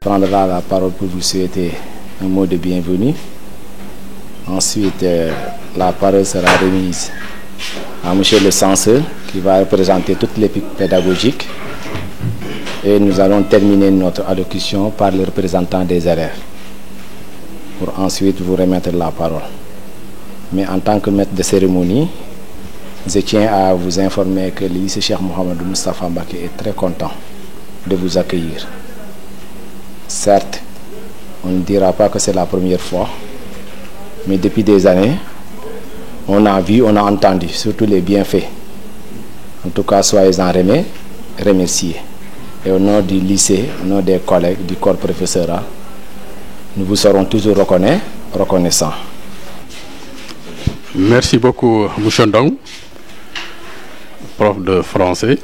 prendra la parole pour vous souhaiter un mot de bienvenue. Ensuite, la parole sera remise à M. le censeur qui va représenter toute l'équipe pédagogique. Et nous allons terminer notre allocution par le représentant des élèves pour ensuite vous remettre la parole. Mais en tant que maître de cérémonie, je tiens à vous informer que le lycée Cheikh Mouhamadou Moustapha Mbacké est très content de vous accueillir. Certes, on ne dira pas que c'est la première fois, mais depuis des années, on a vu, on a entendu, surtout les bienfaits. En tout cas, soyez-en remerciés. Et au nom du lycée, au nom des collègues, du corps professoral, nous vous serons toujours reconnaissants. Merci beaucoup, M. Ndong, prof de français.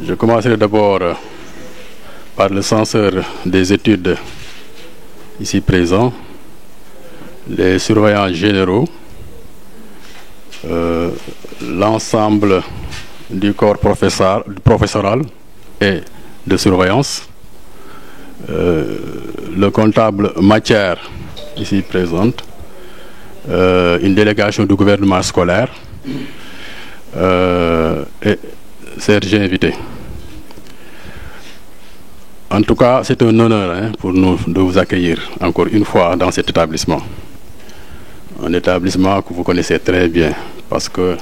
Je commencerai d'abord par le censeur des études ici présent, les surveillants généraux, l'ensemble du corps professoral et de surveillance, le comptable matière ici présente, une délégation du gouvernement scolaire et Serge invité. En tout cas, c'est un honneur pour nous de vous accueillir encore une fois dans cet établissement. Un établissement que vous connaissez très bien parce que,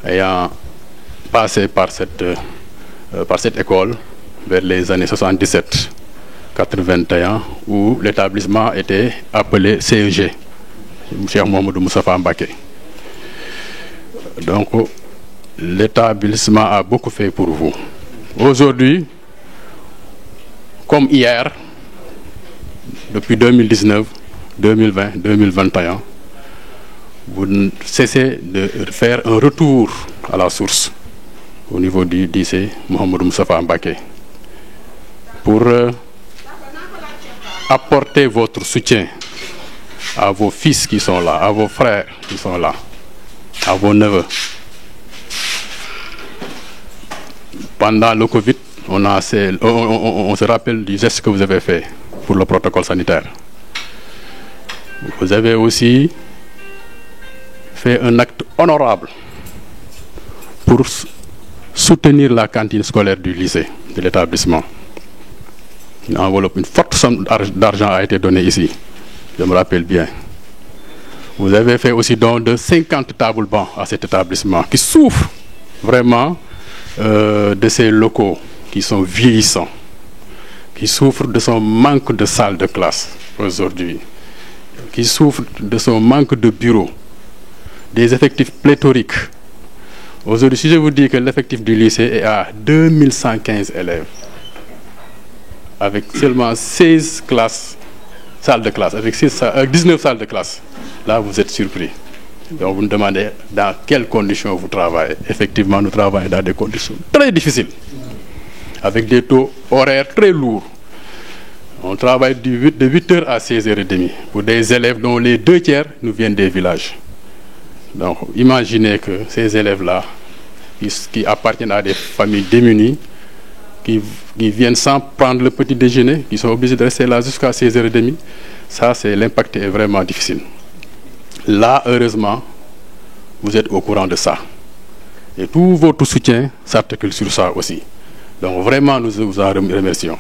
ayant passé par cette école vers les années 77-81 où l'établissement était appelé CEG, Cheikh Mouhamadou Moustapha Mbacké. Donc, l'établissement a beaucoup fait pour vous. Aujourd'hui, comme hier, depuis 2019, 2020, 2021, vous ne cessez de faire un retour à la source au niveau du lycée Mouhamadou Moustapha Mbacké pour apporter votre soutien à vos fils qui sont là, à vos frères qui sont là, à vos neveux. Pendant le Covid, on se rappelle du geste que vous avez fait pour le protocole sanitaire. Vous avez aussi fait un acte honorable pour soutenir la cantine scolaire du lycée, de l'établissement. Une forte somme d'argent a été donnée ici, je me rappelle bien. Vous avez fait aussi don de 50 tables bancs à cet établissement qui souffre vraiment de ces locaux qui sont vieillissants, qui souffrent de son manque de salles de classe aujourd'hui, qui souffrent de son manque de bureaux, des effectifs pléthoriques. Aujourd'hui, si je vous dis que l'effectif du lycée est à 2115 élèves, avec seulement 16 salles de classe, avec 19 salles de classe, là vous êtes surpris. Donc vous nous demandez dans quelles conditions vous travaillez. Effectivement, nous travaillons dans des conditions très difficiles, avec des taux horaires très lourds. On travaille de 8h à 16h30 pour des élèves dont les 2 tiers nous viennent des villages. Donc imaginez que ces élèves-là, qui appartiennent à des familles démunies, qui viennent sans prendre le petit déjeuner, qui sont obligés de rester là jusqu'à 16h30, ça, l'impact est vraiment difficile. Là, heureusement, vous êtes au courant de ça. Et tout votre soutien s'articule sur ça aussi. Donc vraiment, nous vous en remercions.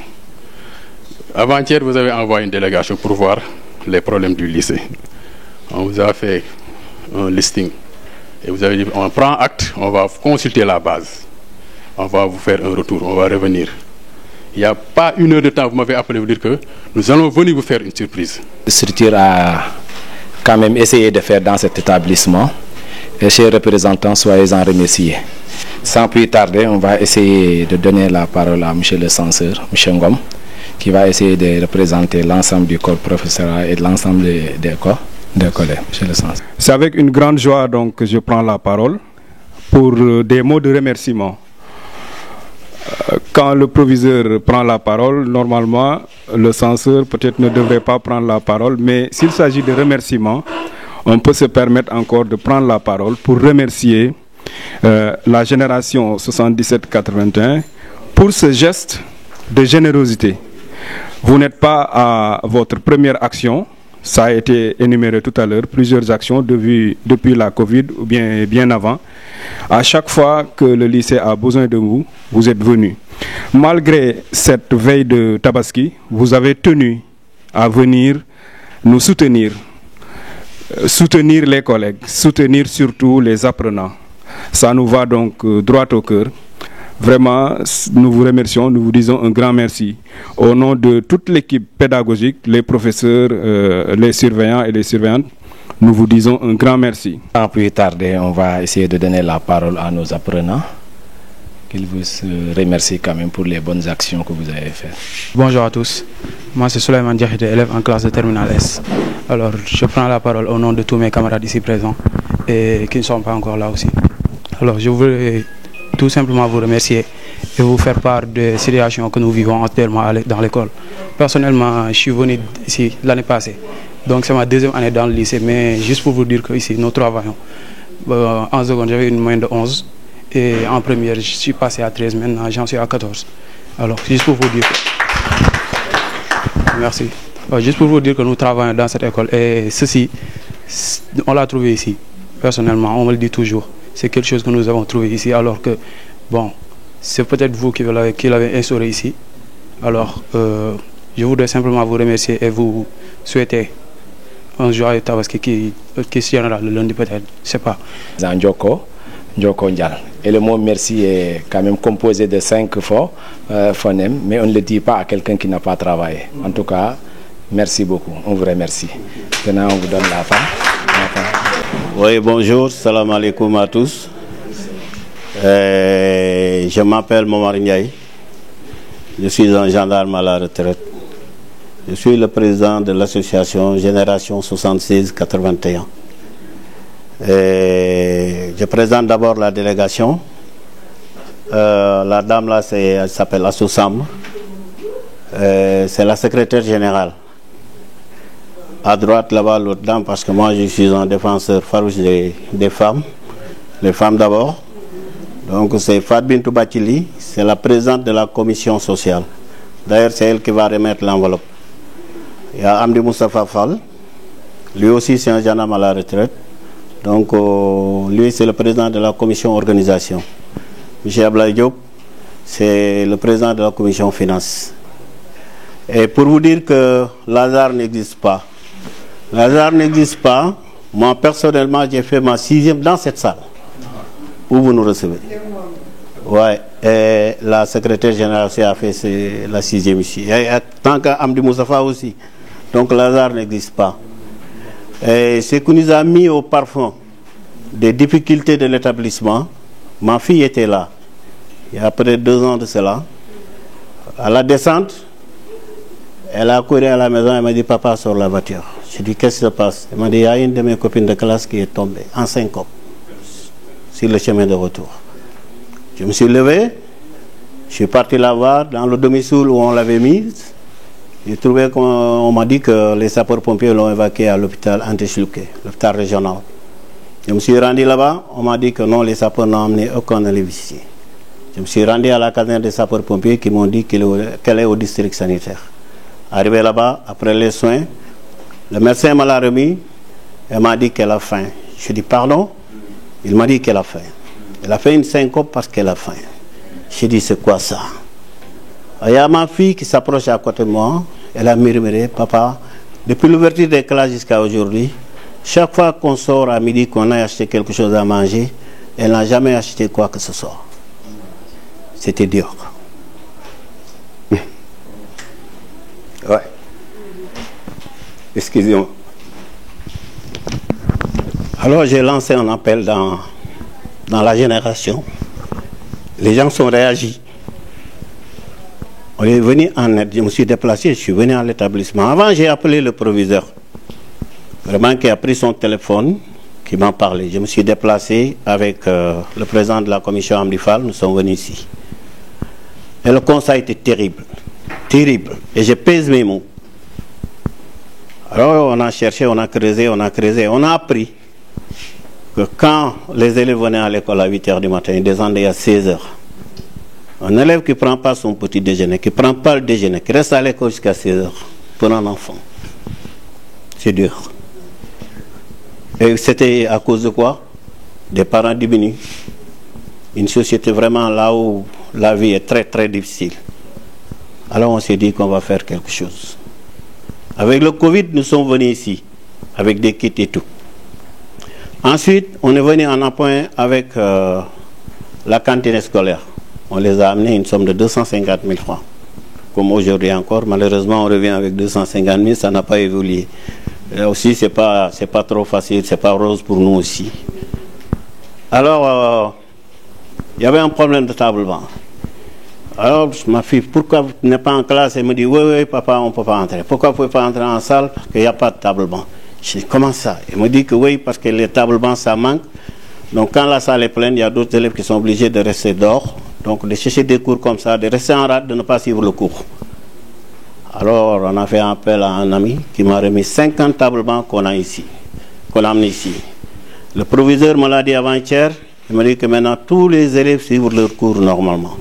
Avant-hier, vous avez envoyé une délégation pour voir les problèmes du lycée. On vous a fait un listing. Et vous avez dit, on prend acte, on va consulter la base. On va vous faire un retour, on va revenir. Il n'y a pas 1 heure de temps, vous m'avez appelé vous dire que nous allons venir vous faire une surprise. La structure a quand même essayé de faire dans cet établissement. Et chers représentants, soyez-en remerciés. Sans plus tarder, on va essayer de donner la parole à M. le censeur, M. Ngom, qui va essayer de représenter l'ensemble du corps professoral et de l'ensemble des collègues. M. le censeur. C'est avec une grande joie donc, que je prends la parole pour des mots de remerciement. Quand le proviseur prend la parole, normalement, le censeur peut-être ne devrait pas prendre la parole, mais s'il s'agit de remerciements, on peut se permettre encore de prendre la parole pour remercier la génération 77-81 pour ce geste de générosité. Vous n'êtes pas à votre première action, ça a été énuméré tout à l'heure, plusieurs actions depuis la Covid ou bien avant. À chaque fois que le lycée a besoin de vous, vous êtes venus. Malgré cette veille de Tabaski, vous avez tenu à venir nous soutenir, soutenir les collègues, soutenir surtout les apprenants. Ça nous va donc droit au cœur. Vraiment, nous vous remercions, nous vous disons un grand merci. Au nom de toute l'équipe pédagogique, les professeurs, les surveillants et les surveillantes, nous vous disons un grand merci. Sans plus tarder, on va essayer de donner la parole à nos apprenants, qu'ils vous remercient quand même pour les bonnes actions que vous avez faites. Bonjour à tous, moi c'est Souleymane Diakité, élève en classe de terminale S. Alors, je prends la parole au nom de tous mes camarades ici présents et qui ne sont pas encore là aussi. Alors, je voulais tout simplement vous remercier et vous faire part des situations que nous vivons actuellement dans l'école. Personnellement, je suis venu ici l'année passée, donc c'est ma deuxième année dans le lycée, mais juste pour vous dire qu'ici nous travaillons. En seconde, j'avais une moyenne de 11 et en première, je suis passé à 13, maintenant j'en suis à 14. Alors, juste pour vous dire... Merci. Juste pour vous dire que nous travaillons dans cette école et ceci, on l'a trouvé ici. Personnellement, on me le dit toujours. C'est quelque chose que nous avons trouvé ici, alors que, bon, c'est peut-être vous qui l'avez instauré ici. Alors, je voudrais simplement vous remercier et vous souhaiter un joyeux Tabaski qui se tiendra le lundi peut-être, je ne sais pas. Ndjoko Ndial. Et le mot merci est quand même composé de 5 phonèmes, mais on ne le dit pas à quelqu'un qui n'a pas travaillé. En tout cas, merci beaucoup, on vous remercie. Maintenant, on vous donne la fin. Oui, bonjour, salam alaikum à tous. Je m'appelle Momar Ndiaye. Je suis un gendarme à la retraite. Je suis le président de l'association Génération 76-81. Je présente d'abord la délégation. La dame là, elle s'appelle Assou Sam. C'est la secrétaire générale. À droite là-bas, l'autre dame, parce que moi je suis un défenseur farouche des femmes. Les femmes d'abord. Donc c'est Fat Bintou Batili, c'est la présidente de la commission sociale. D'ailleurs, c'est elle qui va remettre l'enveloppe. Il y a Amdi Moustapha Fall. Lui aussi, c'est un gendarme à la retraite. Donc, lui, c'est le président de la commission organisation. M. Ablaye Diop, c'est le président de la commission finance. Et pour vous dire que l'hasard n'existe pas. L'hasard n'existe pas. Moi, personnellement, j'ai fait ma 6e dans cette salle où vous nous recevez. Ouais, et la secrétaire générale a fait la 6e ici. Et tant qu'Amdi Moustapha aussi. Donc, l'hasard n'existe pas. Et ce qui nous a mis au parfum des difficultés de l'établissement, ma fille était là, il y a près de 2 ans de cela. À la descente, elle a couru à la maison, elle m'a dit, papa, sors la voiture. J'ai dit, qu'est-ce qui se passe? Elle m'a dit, il y a une de mes copines de classe qui est tombée en syncope sur le chemin de retour. Je me suis levé, je suis parti la voir dans le domicile où on l'avait mise. J'ai trouvé qu'on m'a dit que les sapeurs-pompiers l'ont évacué à l'hôpital Antechlouké, l'hôpital régional. Je me suis rendu là-bas, on m'a dit que non, les sapeurs n'ont amené aucun élève ici. Je me suis rendu à la caserne des sapeurs-pompiers qui m'ont dit qu'elle est au district sanitaire. Arrivé là-bas, après les soins, le médecin m'a la remis, elle m'a dit qu'elle a faim. Je dis pardon? Il m'a dit qu'elle a faim. Elle a fait une syncope parce qu'elle a faim. J'ai dit c'est quoi ça? Il y a ma fille qui s'approche à côté de moi, elle a murmuré, papa, depuis l'ouverture des classes jusqu'à aujourd'hui, chaque fois qu'on sort à midi, qu'on a acheté quelque chose à manger, elle n'a jamais acheté quoi que ce soit. C'était dur. Ouais. Excusez-moi. Alors j'ai lancé un appel dans la génération. Les gens sont réagis. On est venu en aide. Je me suis déplacé, je suis venu à l'établissement. Avant, j'ai appelé le proviseur. Vraiment, qui a pris son téléphone, qui m'a parlé. Je me suis déplacé avec le président de la commission Amdi Fall. Nous sommes venus ici. Et le constat était terrible. Terrible. Et je pèse mes mots. Alors, on a cherché, on a creusé, on a creusé. On a appris que quand les élèves venaient à l'école à 8 h du matin, ils descendaient à 16 h. Un élève qui ne prend pas son petit déjeuner, qui ne prend pas le déjeuner, qui reste à l'école jusqu'à 16 heures pour un enfant, c'est dur. Et c'était à cause de quoi? Des parents diminués. Une société vraiment là où la vie est très très difficile. Alors on s'est dit qu'on va faire quelque chose. Avec le Covid, nous sommes venus ici, avec des kits et tout. Ensuite, on est venu en appoint avec la cantine scolaire. On les a amenés une somme de 250 000 francs. Comme aujourd'hui encore, malheureusement, on revient avec 250 000, ça n'a pas évolué. Là aussi, c'est pas trop facile, c'est pas rose pour nous aussi. Alors, il y avait un problème de table-banc. Alors, ma fille, pourquoi vous n'êtes pas en classe? Elle me dit, oui, papa, on ne peut pas entrer. Pourquoi vous ne pouvez pas entrer en salle? Parce qu'il n'y a pas de table-banc. Je dis, comment ça? Elle me dit que oui, parce que les tables-bancs, ça manque. Donc, quand la salle est pleine, il y a d'autres élèves qui sont obligés de rester dehors. Donc, de chercher des cours comme ça, de rester en rade, de ne pas suivre le cours. Alors, on a fait appel à un ami qui m'a remis 50 tables-bancs qu'on a amenés ici. Le proviseur me l'a dit avant-hier. Il m'a dit que maintenant, tous les élèves suivent leur cours normalement.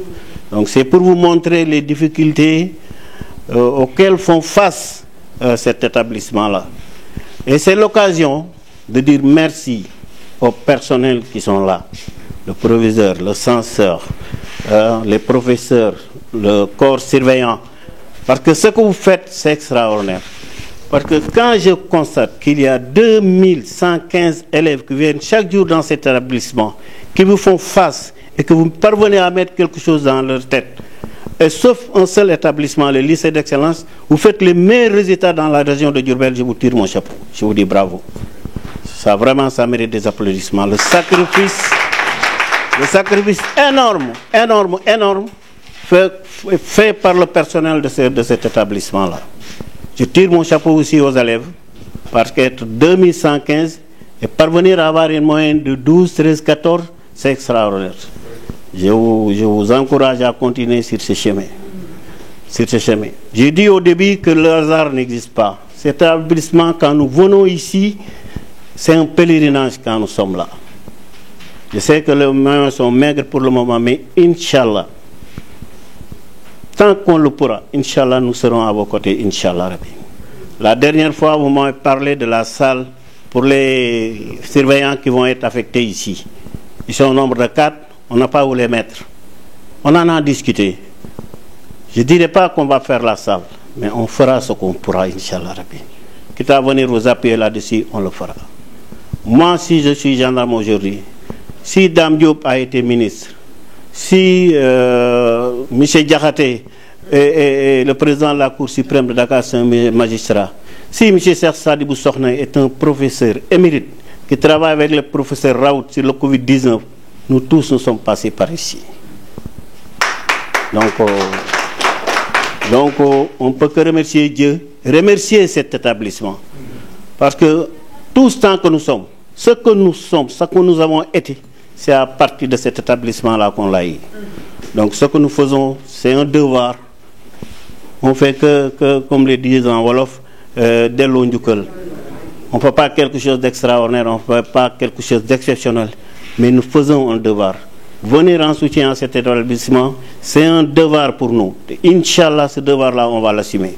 Donc c'est pour vous montrer les difficultés auxquelles font face cet établissement-là. Et c'est l'occasion de dire merci aux personnels qui sont là. Le proviseur, le censeur, les professeurs, le corps surveillant. Parce que ce que vous faites, c'est extraordinaire. Parce que quand je constate qu'il y a 2115 élèves qui viennent chaque jour dans cet établissement, qui vous font face et que vous parvenez à mettre quelque chose dans leur tête, et sauf un seul établissement, le lycée d'excellence, vous faites les meilleurs résultats dans la région de Diourbel, je vous tire mon chapeau. Je vous dis bravo. Ça vraiment, ça mérite des applaudissements. Le sacrifice énorme, fait par le personnel de cet établissement-là. Je tire mon chapeau aussi aux élèves, parce qu'être 2115 et parvenir à avoir une moyenne de 12, 13, 14, c'est extraordinaire. Je vous encourage à continuer sur ce chemin. J'ai dit au début que le hasard n'existe pas. Cet établissement, quand nous venons ici, c'est un pèlerinage quand nous sommes là. Je sais que les moyens sont maigres pour le moment, mais Inch'Allah, tant qu'on le pourra, Inch'Allah, nous serons à vos côtés, Inch'Allah. La dernière fois, vous m'avez parlé de la salle pour les surveillants qui vont être affectés ici. Ils sont au nombre de 4, on n'a pas où les mettre. On en a discuté. Je ne dirais pas qu'on va faire la salle, mais on fera ce qu'on pourra, Inch'Allah. Quitte à venir vous appuyer là-dessus, on le fera. Moi, si je suis gendarme aujourd'hui, si Dame Diop a été ministre, si M. Diakhaté et le président de la Cour suprême de Dakar, c'est un magistrat, si M. Serge Sadibou Sokhna est un professeur émérite qui travaille avec le professeur Raoult sur le Covid-19, nous tous nous sommes passés par ici. Donc on ne peut que remercier Dieu, remercier cet établissement. Parce que tout ce temps que nous sommes, ce que nous avons été, c'est à partir de cet établissement-là qu'on l'a eu. Donc ce que nous faisons, c'est un devoir. On fait que comme le disent en Wolof, Dello Ndjoukal. On ne fait pas quelque chose d'extraordinaire, on ne fait pas quelque chose d'exceptionnel, mais nous faisons un devoir. Venir en soutien à cet établissement, c'est un devoir pour nous. Inch'Allah, ce devoir-là, on va l'assumer.